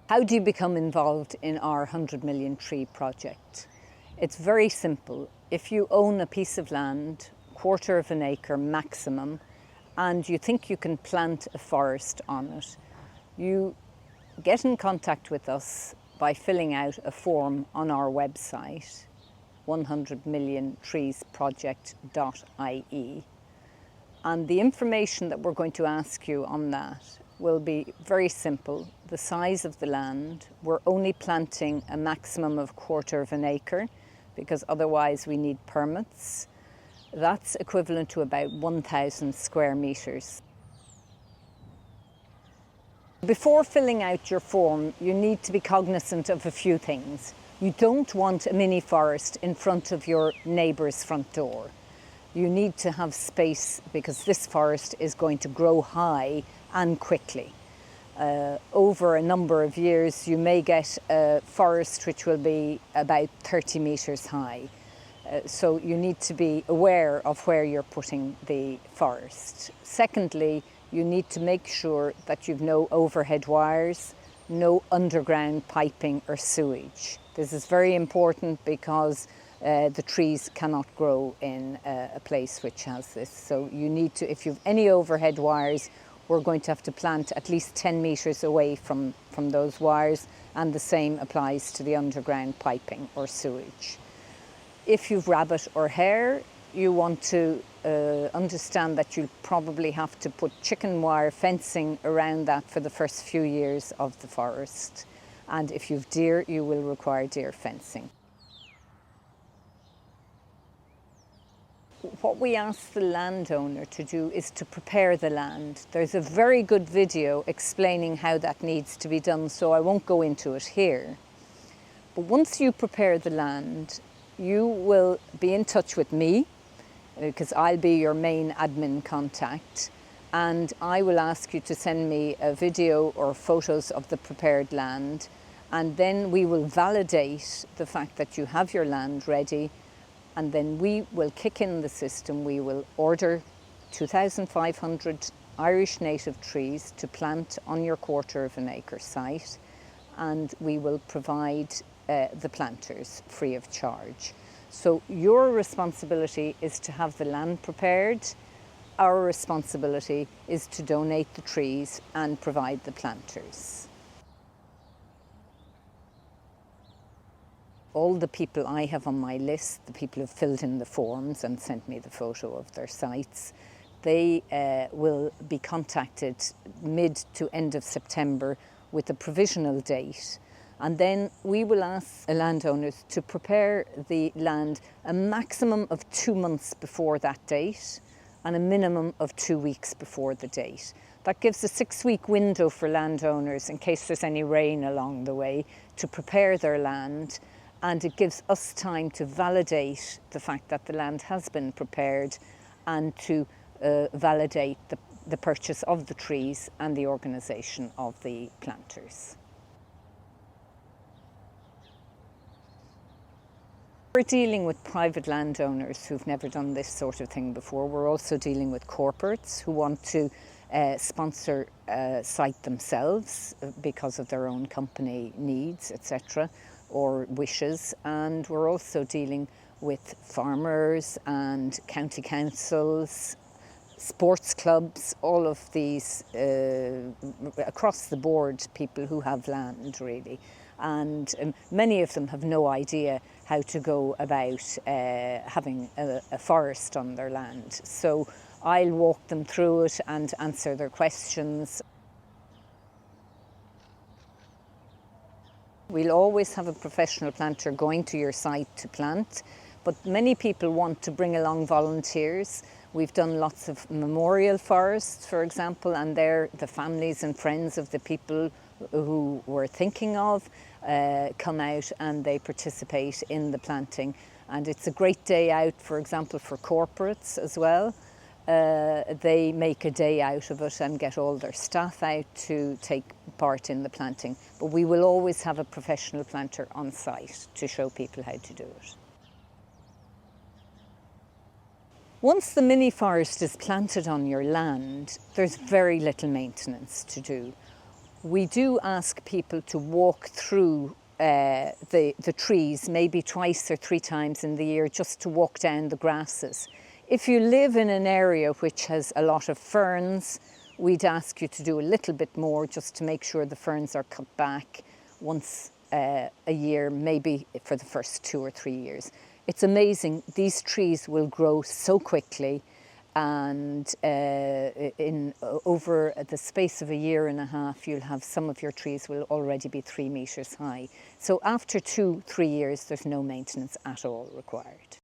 How do you become involved in our 100 million tree project? It's very simple. If you own a piece of land, quarter of an acre maximum, and you think you can plant a forest on it, you get in contact with us by filling out a form on our website, 100milliontreesproject.ie. And the information that we're going to ask you on that will be very simple. The size of the land. We're only planting a maximum of quarter of an acre because otherwise we need permits. That's equivalent to about 1,000 square metres. Before filling out your form, you need to be cognizant of a few things. You don't want a mini forest in front of your neighbour's front door. You need to have space because this forest is going to grow high and quickly. Over a number of years, you may get a forest which will be about 30 metres high. So you need to be aware of where you're putting the forest. Secondly, you need to make sure that you've no overhead wires, no underground piping or sewage. This is very important because the trees cannot grow in a place which has this. So you need to, if you have any overhead wires, we're going to have to plant at least 10 metres away from those wires, and the same applies to the underground piping or sewage. If you've rabbit or hare, you want to understand that you'll probably have to put chicken wire fencing around that for the first few years of the forest. And if you've deer, you will require deer fencing. What we ask the landowner to do is to prepare the land. There's a very good video explaining how that needs to be done, so I won't go into it here. But once you prepare the land, you will be in touch with me, because I'll be your main admin contact, and I will ask you to send me a video or photos of the prepared land, and then we will validate the fact that you have your land ready, and then we will kick in the system. We will order 2,500 Irish native trees to plant on your quarter of an acre site, and we will provide the planters free of charge. So your responsibility is to have the land prepared. Our responsibility is to donate the trees and provide the planters. All the people I have on my list, the people who've filled in the forms and sent me the photo of their sites, they will be contacted mid to end of September with a provisional date. And then we will ask landowners to prepare the land a maximum of 2 months before that date and a minimum of 2 weeks before the date. That gives a 6-week window for landowners in case there's any rain along the way to prepare their land, and it gives us time to validate the fact that the land has been prepared and to validate the purchase of the trees and the organisation of the planters. We're dealing with private landowners who've never done this sort of thing before. We're also dealing with corporates who want to sponsor a site themselves because of their own company needs, etc., or wishes. And we're also dealing with farmers and county councils, sports clubs, all of these across the board, people who have land really. And many of them have no idea how to go about having a forest on their land. So I'll walk them through it and answer their questions. We'll always have a professional planter going to your site to plant, but many people want to bring along volunteers. We've done lots of memorial forests, for example, and they're the families and friends of the people who we're thinking of come out and they participate in the planting. And it's a great day out, for example, for corporates as well. They make a day out of it and get all their staff out to take part in the planting. But we will always have a professional planter on site to show people how to do it. Once the mini forest is planted on your land, there's very little maintenance to do. We do ask people to walk through the trees maybe twice or 3 times in the year, just to walk down the grasses. If you live in an area which has a lot of ferns, we'd ask you to do a little bit more, just to make sure the ferns are cut back once a year, maybe for the first 2 or 3 years. It's amazing, these trees will grow so quickly, and over the space of a year and a half, you'll have some of your trees will already be 3 metres high. So after 2-3 years, there's no maintenance at all required.